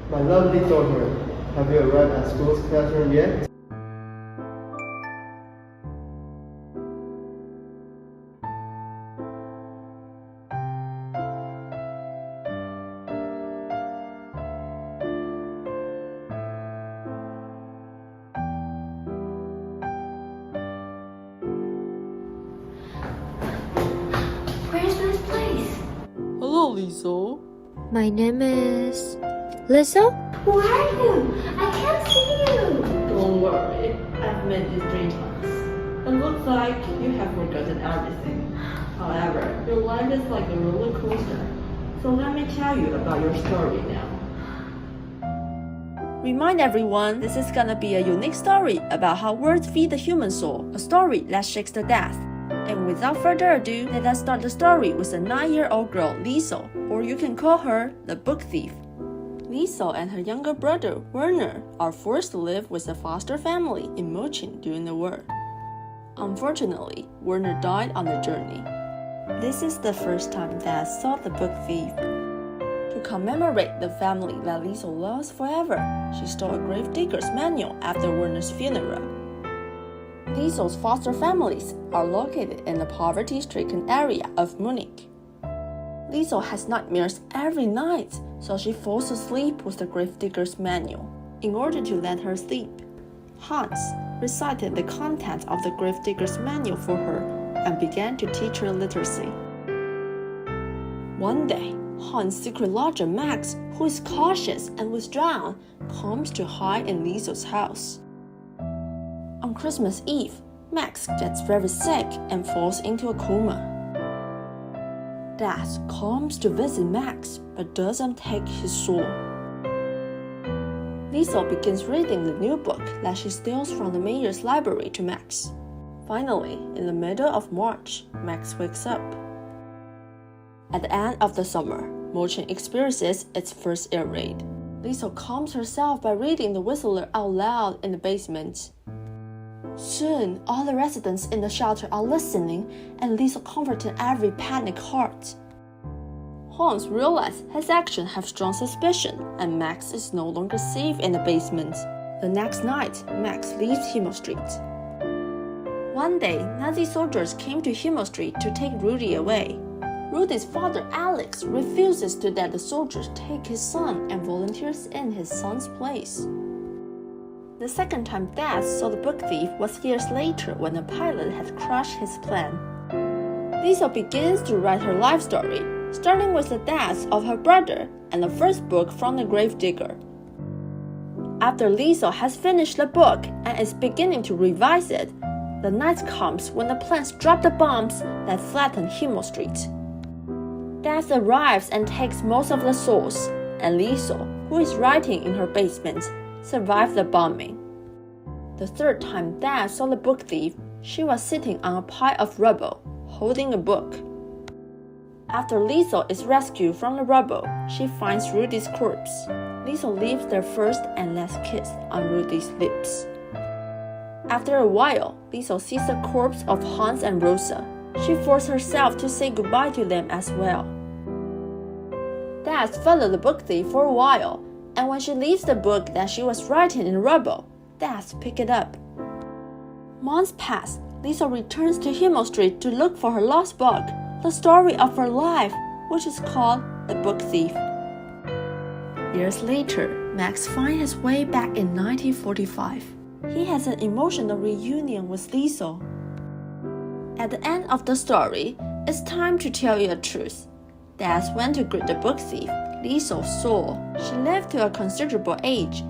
My lovely daughter, have you arrived at school's classroom yet? Where's this place? Hello, Liesel. My name is Liesel? Who are you? I can't see you. Don't worry, I've met you 3 times. It looks like you have forgotten everything. However, your life is like a roller coaster. So let me tell you about your story now. Remind everyone, this is gonna be a unique story about how words feed the human soul, a story that shakes the death. And without further ado, let us start the story with a 9-year-old girl, Liesel, or you can call her the book thief. Liesel and her younger brother, Werner, are forced to live with a foster family in München during the war. Unfortunately, Werner died on the journey. This is the first time Dad saw the book thief. To commemorate the family that Liesel loves forever, she stole a gravedigger's manual after Werner's funeral. Liesel's foster families are located in the poverty-stricken area of Munich. Liesel has nightmares every night, so she falls asleep with the gravedigger's manual. In order to let her sleep, Hans recited the contents of the gravedigger's manual for her and began to teach her literacy. One day, Hans' secret lodger Max, who is cautious and withdrawn, comes to hide in Liesel's house. On Christmas Eve, Max gets very sick and falls into a coma. Dad comes to visit Max but doesn't take his sword. Liesel begins reading the new book that she steals from the mayor's library to Max. Finally, in the middle of March, Max wakes up. At the end of the summer, München experiences its first air raid. Liesel calms herself by reading The Whistler out loud in the basement. Soon, all the residents in the shelter are listening, and Liesel comforted every panicked heart. Hans realizes his actions have strong suspicion, and Max is no longer safe in the basement. The next night, Max leaves Himmel Street. One day, Nazi soldiers came to Himmel Street to take Rudy away. Rudy's father, Alex, refuses to let the soldiers take his son and volunteers in his son's place. The second time Dad saw the book thief was years later when a pilot had crushed his plan. Liesel begins to write her life story, starting with the deaths of her brother and the first book from the gravedigger. After Liesel has finished the book and is beginning to revise it, the night comes when the planes drop the bombs that flatten Himmel Street. Dad arrives and takes most of the souls, and Liesel, who is writing in her basement, survived the bombing. The third time Dad saw the book thief, she was sitting on a pile of rubble, holding a book. After Liesel is rescued from the rubble, she finds Rudy's corpse. Liesel leaves their first and last kiss on Rudy's lips. After a while, Liesel sees the corpse of Hans and Rosa. She forced herself to say goodbye to them as well. Dad followed the book thief for a while, and when she leaves the book that she was writing in rubble, Dad picks it up. Months pass. Liesel returns to Himmel Street to look for her lost book, the story of her life, which is called The Book Thief. Years later, Max finds his way back in 1945. He has an emotional reunion with Liesel. At the end of the story, it's time to tell you the truth. Dad went to greet the book thief. Liesel saw she lived to a considerable age.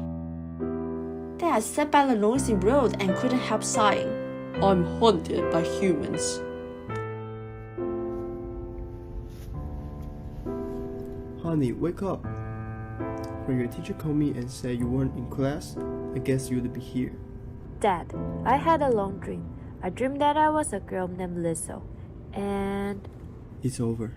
Dad sat by the noisy road and couldn't help sighing. I'm haunted by humans. Honey, wake up. When your teacher called me and said you weren't in class, I guess you'd be here. Dad, I had a long dream. I dreamed that I was a girl named Liesel, and... It's over.